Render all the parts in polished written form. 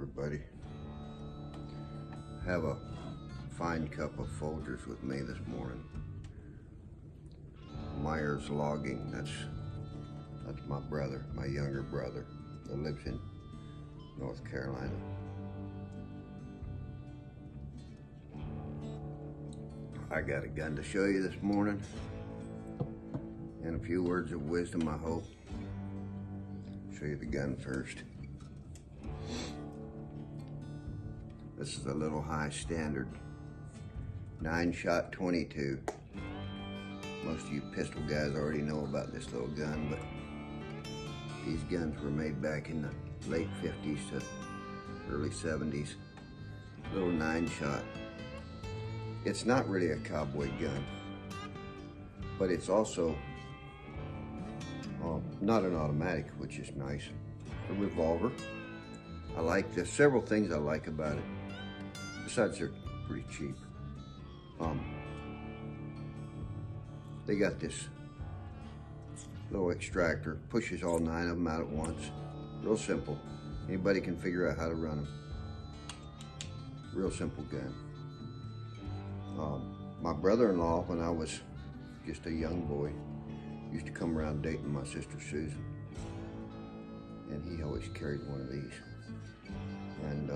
everybody. Have a fine cup of Folgers with me this morning. Myers Logging, that's my brother, my younger brother that lives in North Carolina. I got a gun to show you this morning and a few words of wisdom, I hope. Show you the gun first. This is a little high standard 9-shot 22. Most of you pistol guys already know about this little gun, but these guns were made back in the late 50s to early 70s. Little 9-shot. It's not really a cowboy gun, but it's also not an automatic, which is nice. A revolver. There's several things I like about it. Besides, they're pretty cheap. They got this little extractor, pushes all 9 of them out at once. Real simple. Anybody can figure out how to run them. Real simple gun. My brother-in-law, when I was just a young boy, used to come around dating my sister Susan, and he always carried one of these. And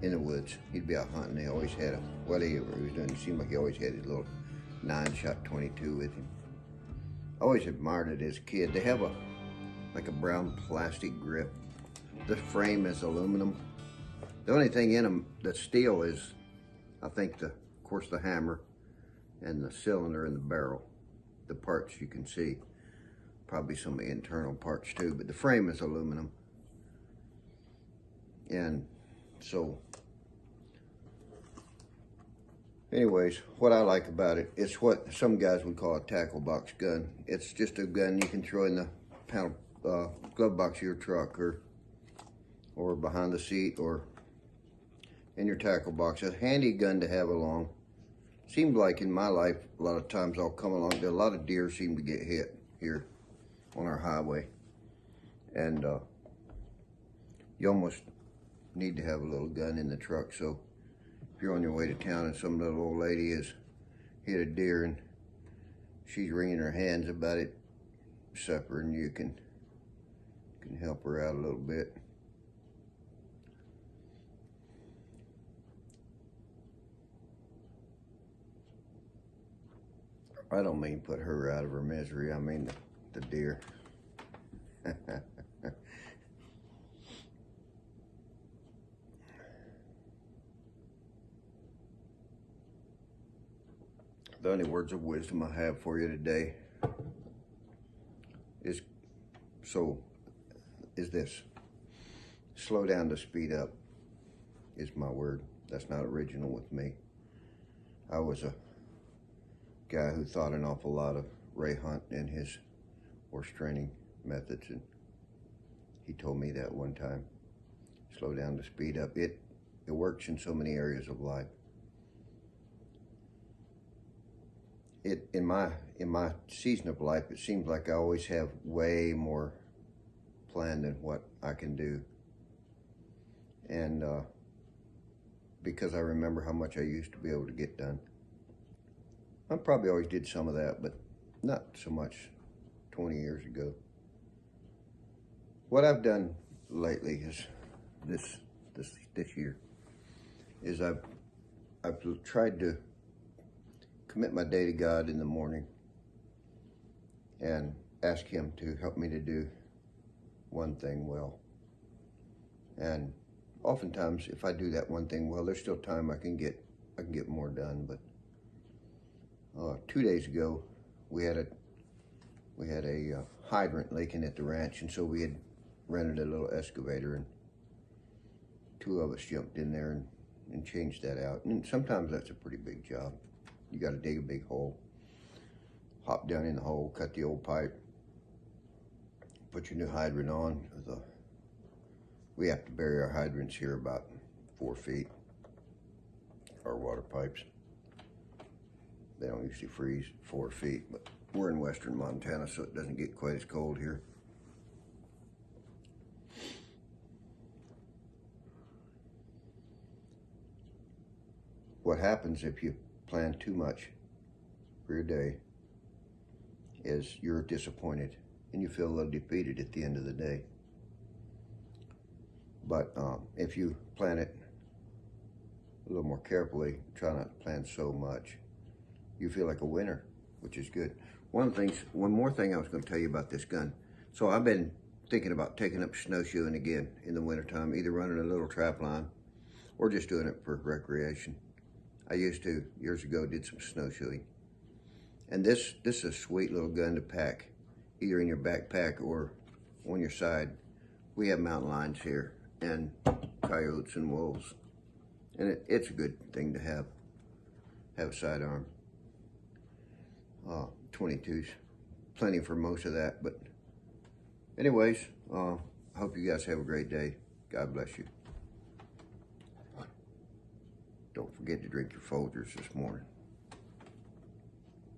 in the woods, he'd be out hunting. He always had whatever he was doing. It seemed like he always had his little 9-shot 22 with him. I always admired it as a kid. They have like a brown plastic grip. The frame is aluminum. The only thing in them that's steel is, I think, of course, the hammer and the cylinder and the barrel. The parts you can see, probably some of the internal parts too, but the frame is aluminum. And so, anyways, what I like about it, it's what some guys would call a tackle box gun. It's just a gun you can throw in the glove box of your truck, or behind the seat, or in your tackle box. A handy gun to have along. Seems like in my life, a lot of times I'll come along, a lot of deer seem to get hit here on our highway. And you almost need to have a little gun in the truck. So if you're on your way to town and some little old lady has hit a deer and she's wringing her hands about it suffering, you can help her out a little bit. I don't mean put her out of her misery, I mean the deer. The only words of wisdom I have for you today is this. Slow down to speed up is my word. That's not original with me. I was a guy who thought an awful lot of Ray Hunt and his horse training methods, and he told me that one time. Slow down to speed up. It works in so many areas of life. In my season of life, it seems like I always have way more planned than what I can do. And because I remember how much I used to be able to get done. I probably always did some of that, but not so much 20 years ago. What I've done lately is this year is I've tried to commit my day to God in the morning and ask Him to help me to do one thing well. And oftentimes, if I do that one thing well, there's still time I can get more done. But 2 days ago, we had a hydrant leaking at the ranch, and so we had rented a little excavator, and 2 of us jumped in there and changed that out. And sometimes that's a pretty big job. You got to dig a big hole, hop down in the hole, cut the old pipe, put your new hydrant on. We have to bury our hydrants here about 4 feet, our water pipes. They don't usually freeze 4 feet, but we're in western Montana, so it doesn't get quite as cold here. what happens if you plan too much for your day is you're disappointed and you feel a little defeated at the end of the day. But if you plan it a little more carefully, try not to plan so much, you feel like a winner, which is good. One more thing I was going to tell you about this gun. So I've been thinking about taking up snowshoeing again in the wintertime, either running a little trap line or just doing it for recreation. I used to, years ago, did some snowshoeing. And this is a sweet little gun to pack, either in your backpack or on your side. We have mountain lions here and coyotes and wolves. And it's a good thing to have a sidearm. 22's plenty for most of that. But anyways, I hope you guys have a great day. God bless you. Don't forget to drink your Folgers this morning.